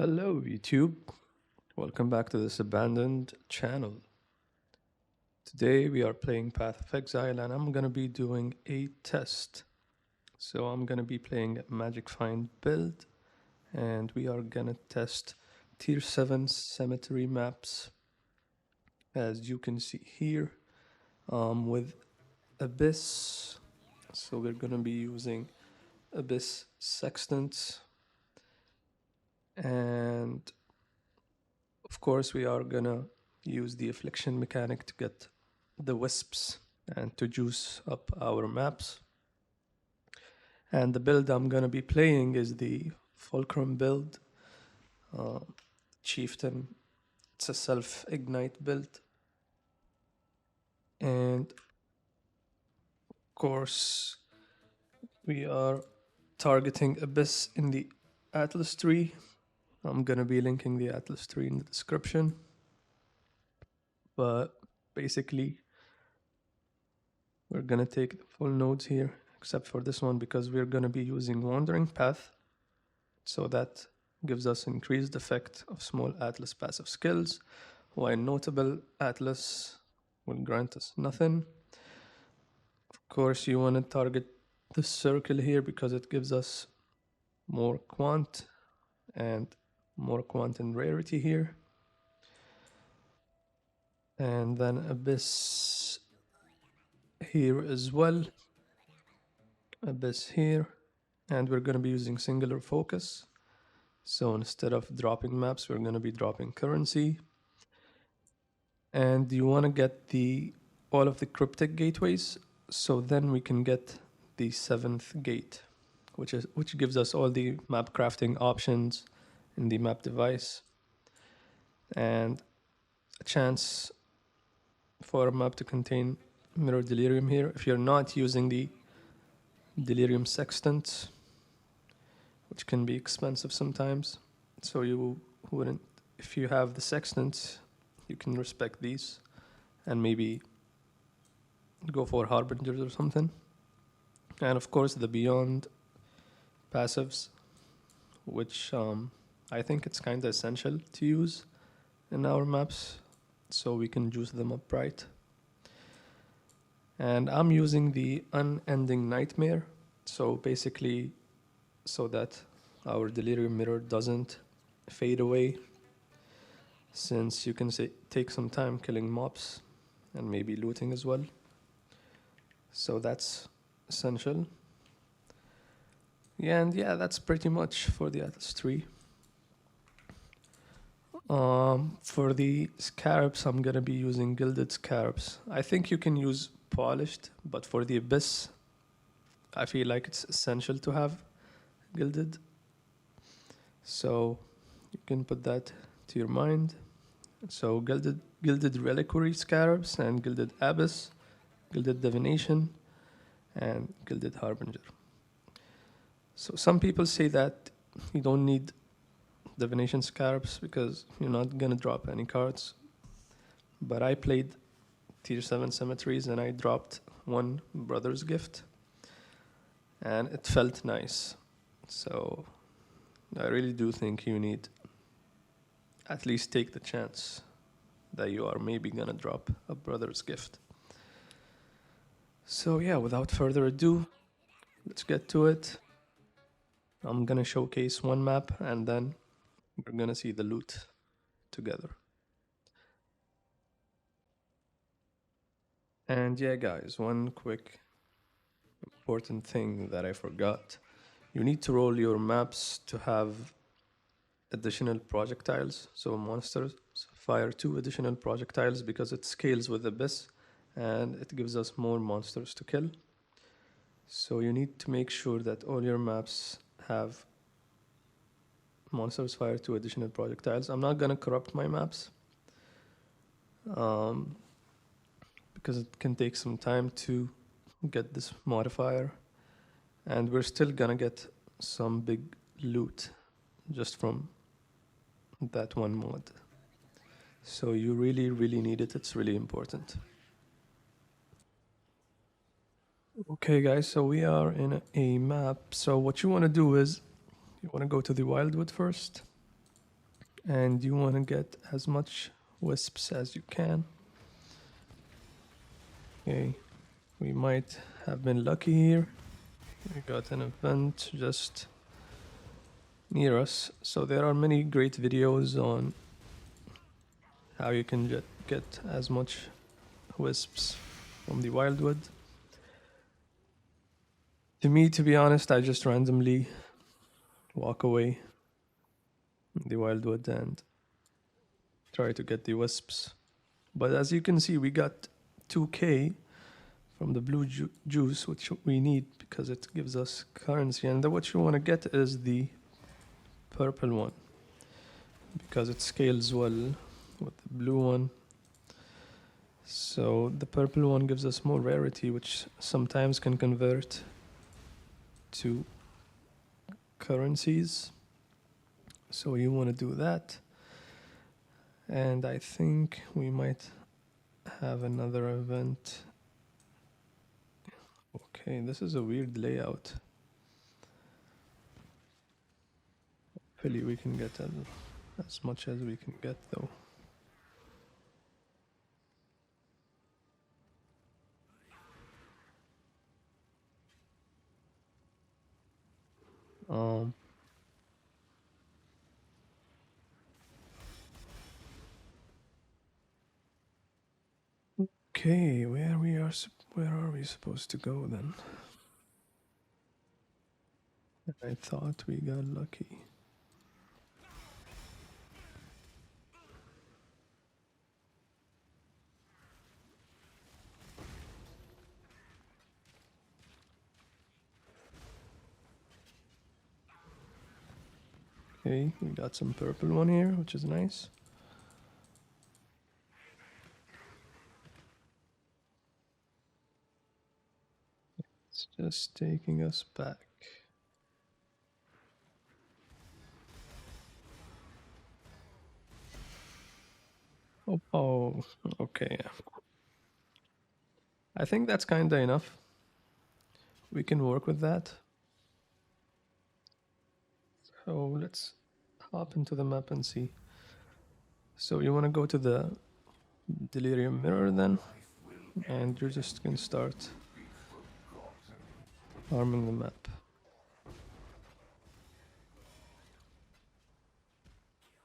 Hello, YouTube. Welcome back to this abandoned channel. Today we are playing Path of Exile and I'm gonna be doing a test. So I'm gonna be playing Magic Find build and we are gonna test Tier 7 Cemetery maps as you can see here with Abyss. So we're gonna be using Abyss Sextants and of course, we are gonna use the Affliction mechanic to get the wisps and to juice up our maps. And the build I'm gonna be playing is the Fulcrum build. Uh, Chieftain, it's a self-ignite build. And of course, we are targeting Abyss in the Atlas tree. I'm gonna be linking the Atlas tree in the description. But basically, we're gonna take the full nodes here, except for this one because we're gonna be using Wandering Path. So that gives us increased effect of small Atlas passive skills, while Notable Atlas will grant us nothing. Of course, you wanna target the circle here because it gives us more quant and more quant and rarity here. And then Abyss here as well. Abyss here. And we're going to be using singular focus. So instead of dropping maps, we're going to be dropping currency. And you want to get all of the cryptic gateways, so then we can get the 7th gate, which gives us all the map crafting options in the map device and a chance for a map to contain mirror delirium here if you're not using the delirium sextant, which can be expensive sometimes. So you wouldn't, if you have the sextant, you can respect these and maybe go for harbingers or something. And of course the beyond passives, which I think it's kind of essential to use in our maps so we can juice them up right. And I'm using the unending nightmare, so basically so that our delirium mirror doesn't fade away, since you can take some time killing mobs and maybe looting as well. So that's essential. Yeah, and yeah, that's pretty much for the Atlas tree. For the Scarabs, I'm gonna be using Gilded Scarabs. I think you can use Polished, but for the Abyss, I feel like it's essential to have Gilded. So you can put that to your mind. So Gilded Reliquary Scarabs and Gilded Abyss, Gilded Divination, and Gilded Harbinger. So some people say that you don't need Divination Scarabs because you're not gonna drop any cards. But I played Tier 7 Cemeteries and I dropped one Brother's Gift and it felt nice. So I really do think you need at least take the chance that you are maybe gonna drop a Brother's Gift. So yeah, without further ado, let's get to it. I'm gonna showcase one map and then we're gonna see the loot together. And yeah, guys, one quick important thing that I forgot. You need to roll your maps to have additional projectiles. So monsters fire 2 additional projectiles because it scales with Abyss and it gives us more monsters to kill. So you need to make sure that all your maps have monsters fire 2 additional projectiles. I'm not gonna corrupt my maps because it can take some time to get this modifier, and we're still gonna get some big loot just from that one mod. So you really need it. It's really important. Okay guys, so we are in a map. So what you want to do is you want to go to the Wildwood first. and you want to get as much wisps as you can. Okay, we might have been lucky here. We got an event just near us. So there are many great videos on how you can get as much wisps from the wildwood. To me, to be honest, I just randomly walk away in the wildwood and try to get the wisps. But as you can see, we got 2k from the blue juice, which we need because it gives us currency. And what you want to get is the purple one because it scales well with the blue one. So the purple one gives us more rarity, which sometimes can convert to currencies. So you want to do that. And I think we might have another event. Okay, this is a weird layout. Hopefully we can get as much as we can get though. Okay, where are we supposed to go then? I thought we got lucky. Okay, we got some purple one here, which is nice. It's just taking us back. Oh, okay. I think that's kinda enough. We can work with that. So let's hop into the map and see. So you want to go to the delirium mirror then, and you're just gonna start arming the map.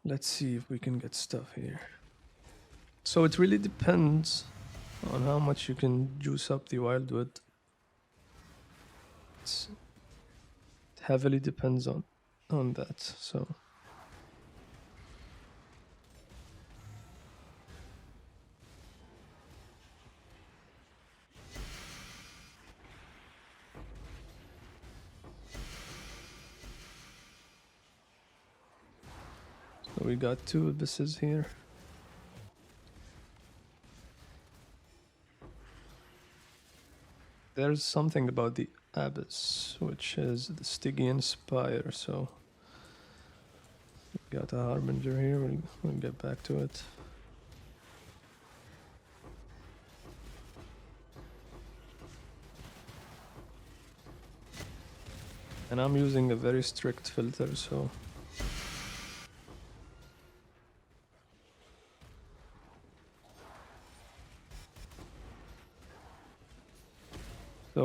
Let's see if we can get stuff here. So it really depends on how much you can juice up the wildwood. It heavily depends on that. So we got 2 abysses here. There's something about the abyss, which is the Stygian Spire, so we got a harbinger here, we'll get back to it. And I'm using a very strict filter, so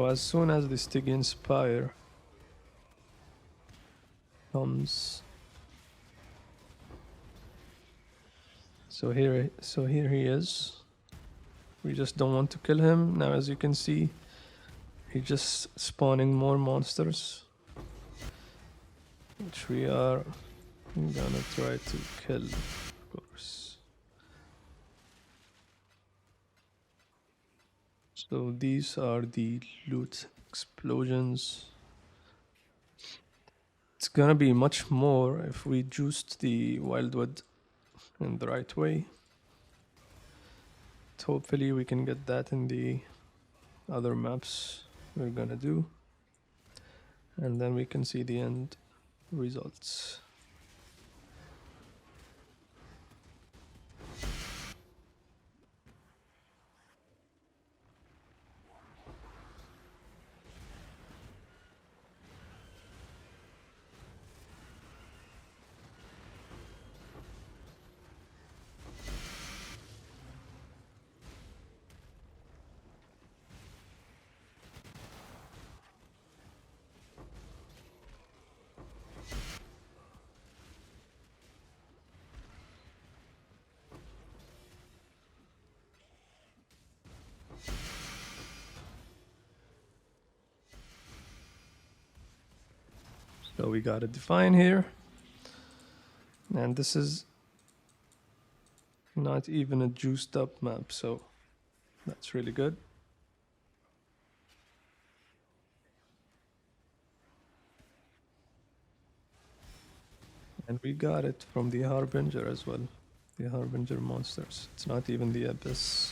as soon as the Stygian Spire comes, so here he is. We just don't want to kill him. Now as you can see, he's just spawning more monsters, which we are gonna try to kill, of course. So these are the loot explosions. It's gonna be much more if we juiced the wildwood in the right way. But hopefully we can get that in the other maps we're gonna do, and then we can see the end results. So we got a define here, and this is not even a juiced up map, so that's really good. And we got it from the Harbinger as well. The Harbinger monsters. It's not even the Abyss.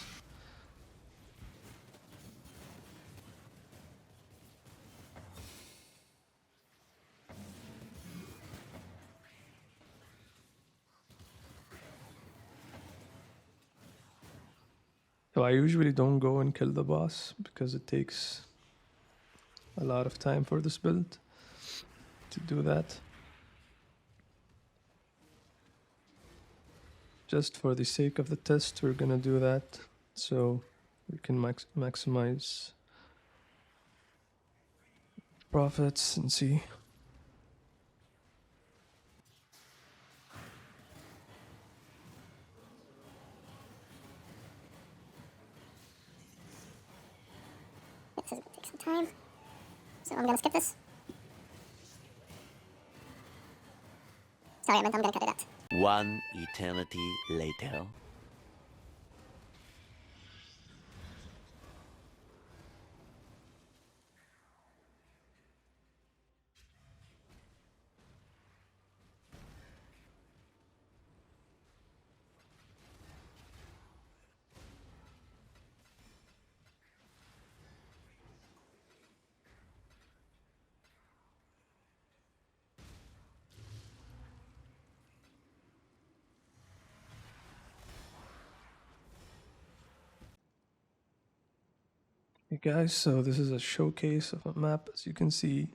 So I usually don't go and kill the boss because it takes a lot of time for this build to do that. Just for the sake of the test, we're gonna do that so we can maximize profits and see. This is gonna take some time, so I'm gonna skip this. Sorry, I meant I'm gonna cut it out. One eternity later. Hey guys, so this is a showcase of a map. As you can see,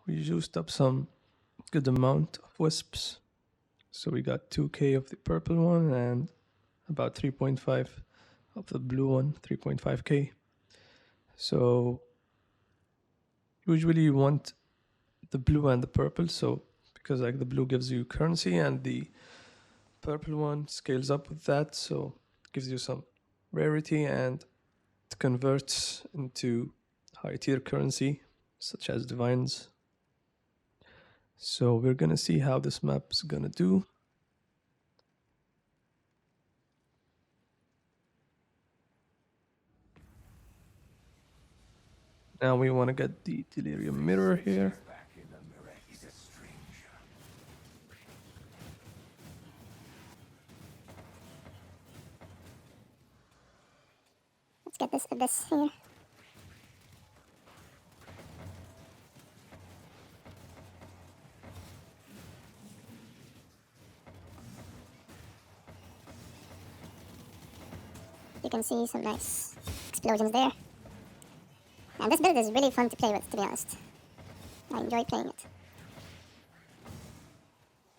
we used up some good amount of wisps. So we got 2k of the purple one and about 3.5 of the blue one, 3.5k. So usually you want the blue and the purple, so because like the blue gives you currency and the purple one scales up with that, so it gives you some rarity and it converts into high tier currency such as divines. So we're gonna see how this map is gonna do. Now we want to get the delirium mirror here. Let's get this abyss here. You can see some nice explosions there. And this build is really fun to play with, to be honest. I enjoy playing it.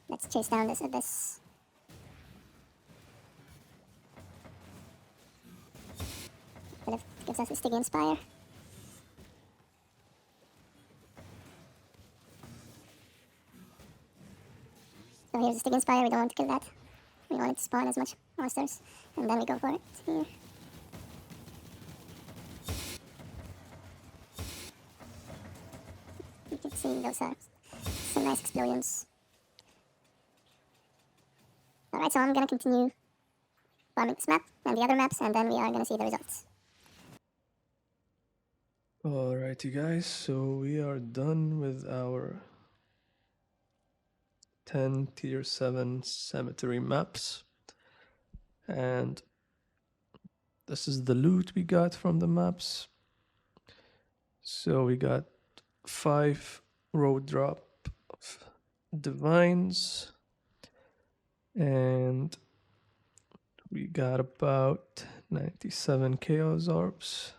Let's chase down this abyss. But it gives us a sticky inspire. So here's the sticky inspire, we don't want to kill that. We want it to spawn as much monsters. And then we go for it here. You can see those are some nice explosions. Alright, so I'm gonna continue farming this map and the other maps, and then we are gonna see the results. Alrighty guys, so we are done with our 10 tier 7 cemetery maps. And this is the loot we got from the maps. So we got 5 road drop of divines. And we got about 97 chaos orbs.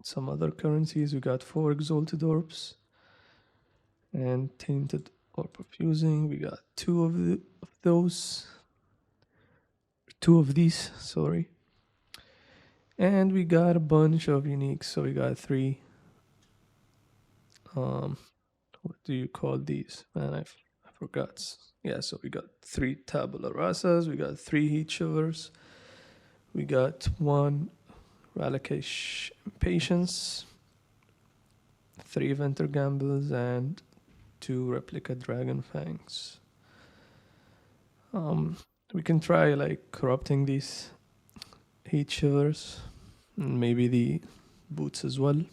Some other currencies, we got 4 exalted orbs. And tainted orb of fusing, we got 2 of those. 2 of these, sorry. And we got a bunch of uniques, so we got 3. What do you call these? Man, I forgot. Yeah, so we got 3 tabula rasas, we got 3 heat shivers, we got 1 Ralakesh patience, 3 Venter Gambles, and 2 Replica Dragon Fangs. We can try like corrupting these Heat Shivers, and maybe the boots as well.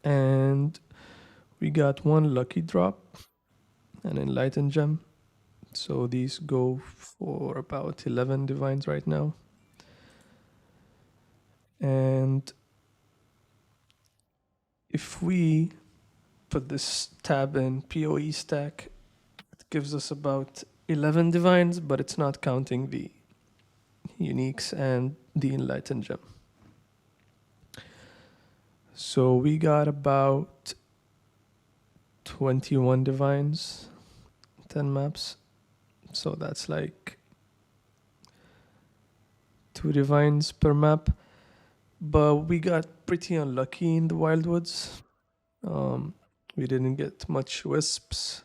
And we got 1 lucky drop, an Enlightened Gem. So these go for about 11 divines right now. And if we put this tab in POE stack, it gives us about 11 divines, but it's not counting the uniques and the Enlightened Gem. So we got about 21 divines, 10 maps. So that's like 2 divines per map. But we got pretty unlucky in the Wildwoods. We didn't get much wisps.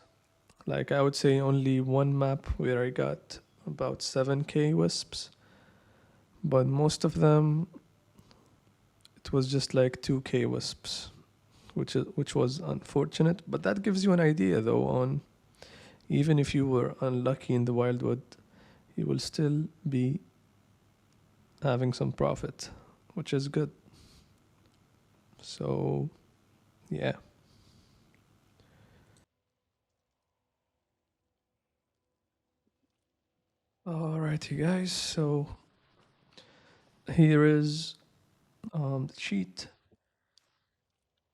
Like I would say only 1 map where I got about 7k wisps. But most of them, it was just like 2k wisps, which was unfortunate. But that gives you an idea though on even if you were unlucky in the Wildwood, you will still be having some profit, which is good. So, yeah. Alrighty, guys. So here is the cheat.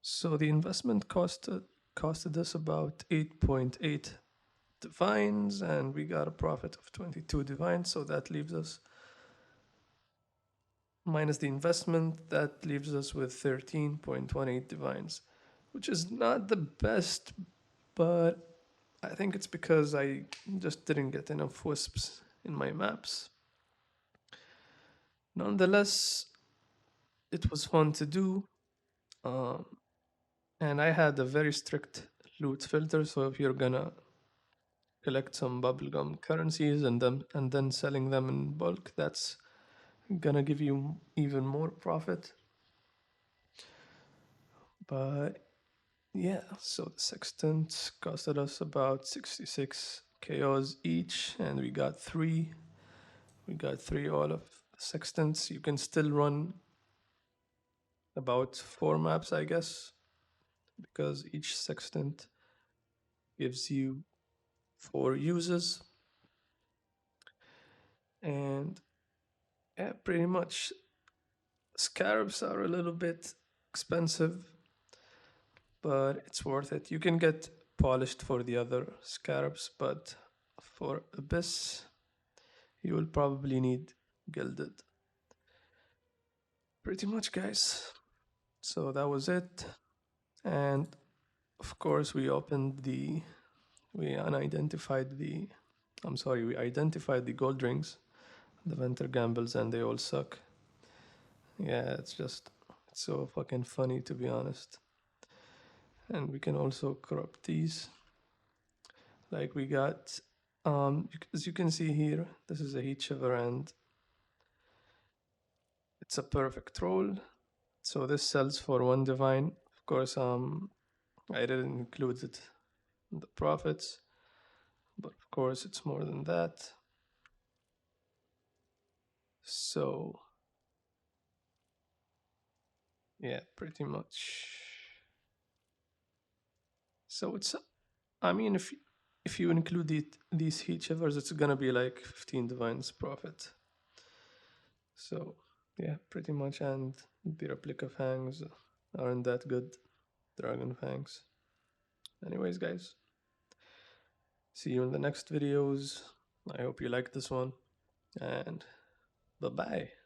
So the investment costed us about 8.8 divines, and we got a profit of 22 divines. So that leaves us minus the investment. That leaves us with 13.18 divines, which is not the best, but I think it's because I just didn't get enough wisps in my maps. Nonetheless, it was fun to do. Um, and I had a very strict loot filter. So if you're gonna collect some bubblegum currencies and then selling them in bulk, that's gonna give you even more profit. But yeah, so the sextants costed us about 66 KOs each, and we got three. We got 3 all of sextants. You can still run about 4 maps, I guess, because each sextant gives you 4 uses. And yeah, pretty much Scarabs are a little bit expensive, but it's worth it. You can get polished for the other Scarabs, but for Abyss, you will probably need gilded. Pretty much, guys. So that was it. And of course, we unidentified the, we identified the gold rings, the Venter Gambles, and they all suck. Yeah, it's so fucking funny to be honest. And we can also corrupt these. Like we got, as you can see here, this is a heat shiver and it's a perfect roll. So this sells for 1 divine. Of course, I didn't include it in the profits, but of course it's more than that. So yeah, pretty much. So it's, I mean, if you include these heat shivers, it's gonna be like 15 divines profit. So yeah, pretty much. And the replica fangs aren't that good, dragon fangs. Anyways, guys, see you in the next videos. I hope you liked this one, and bye bye.